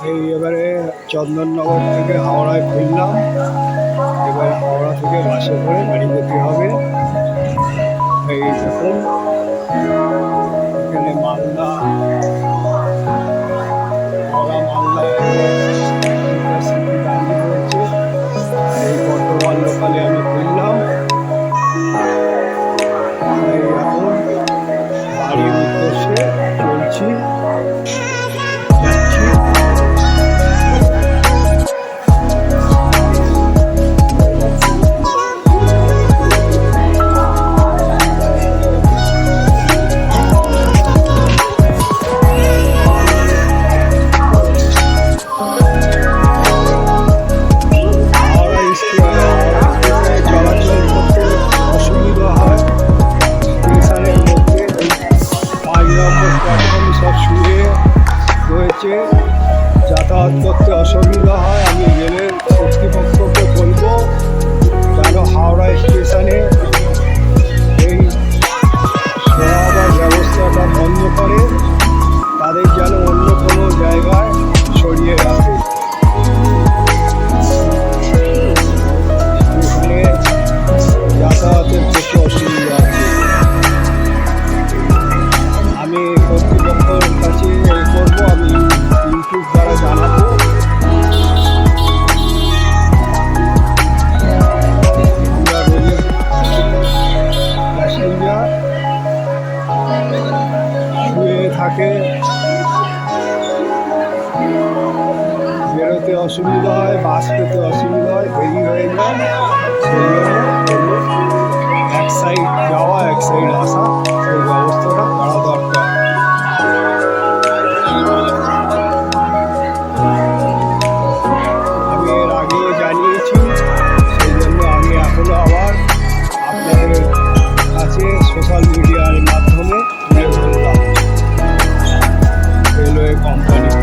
এই এবারে চন্দননগর থেকে হাওড়ায় ফিরলাম। এবার হাওড়া থেকে বাসে করে বাড়ি যেতে হবে। এই দেখুন এখানে মালদা, হাওড়া মালদা সিটি দাঁড়িয়ে রয়েছে। এই বর্ধমান লোকালে আমি ফিরলাম। এই এখন বাড়ির উদ্দেশ্যে চলছি, যাচ্ছি। যাতায়াত করতে অসুবিধা হয়। আমি রেলের কর্তৃপক্ষকে বলবো যেন হাওড়া স্টেশনে এই সেবার ব্যবস্থাটা বন্ধ করে তাদের যেন অন্য কোনো জায়গায় সরিয়ে রাখে। এখানে যাতায়াতের প্রচুর অসুবিধা আছে। আমি কর্তৃপক্ষের কাছে করবো, আমি ইউটিউব দ্বারা জানাবো। প্যাসেঞ্জার শুয়ে থাকে, বেরোতে অসুবিধা হয়, বাস পেতে অসুবিধা হয়, দেরি হয়ে যায়। সেই জন্য এক সাইড যাওয়া এক সাইড আসা এই ব্যবস্থাটা করা দরকার। আমি এর আগেও জানিয়েছি, সেই জন্য আমি এখনও আবার আপনাদের কাছে সোশ্যাল মিডিয়ার মাধ্যমে তুলে ধরলাম রেলওয়ে কোম্পানিতে।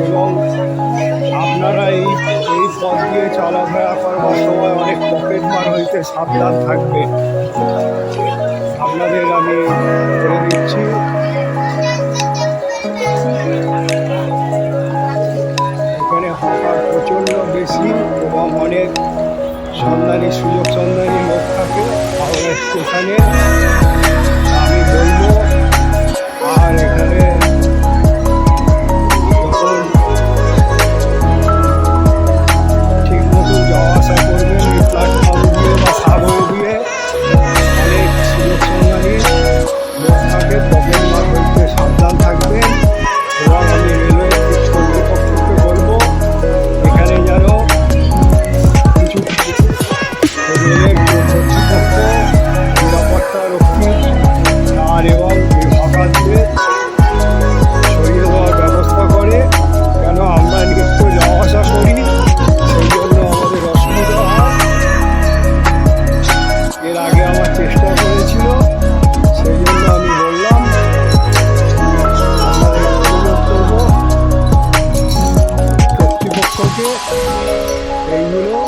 এবং আপনারা এই পথ দিয়ে চলাফেরা করবার সময় অনেক পকেট মার হইতে সাবধান থাকবে। আপনাদের আমি বলে দিচ্ছি, এখানে হকার প্রচণ্ড বেশি এবং অনেক সন্ধানী সুযোগ সন্ধানী লোক থাকে হাওড়া স্টেশনে। আমি বলবো আর এখানে সাবধান থাকবেন। এবং আমি রেলওয়ে কর্তৃপক্ষকে বলবো এখানে যেন কিছু রেলের কর্তৃপক্ষ, নিরাপত্তা রক্ষী আর এবং হকারদের সরিয়ে দেওয়ার ব্যবস্থা করে। কেন আমরা নিত্য যাওয়া আসা করি, সেই জন্য আমাদের অসুবিধা হয়। এর আগে আমার চেষ্টা করেছিল, সেই জন্য আমি বললাম কর্তৃপক্ষকে এইগুলো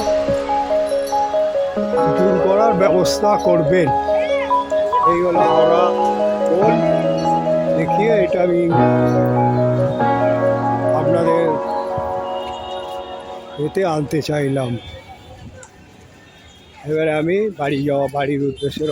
দূর করার ব্যবস্থা করবেন। এইগুলো হাওড়া পোল দেখিয়ে এটা আমি আপনাদের এতে আনতে চাইলাম। এবারে আমি বাড়ির উদ্দেশ্যে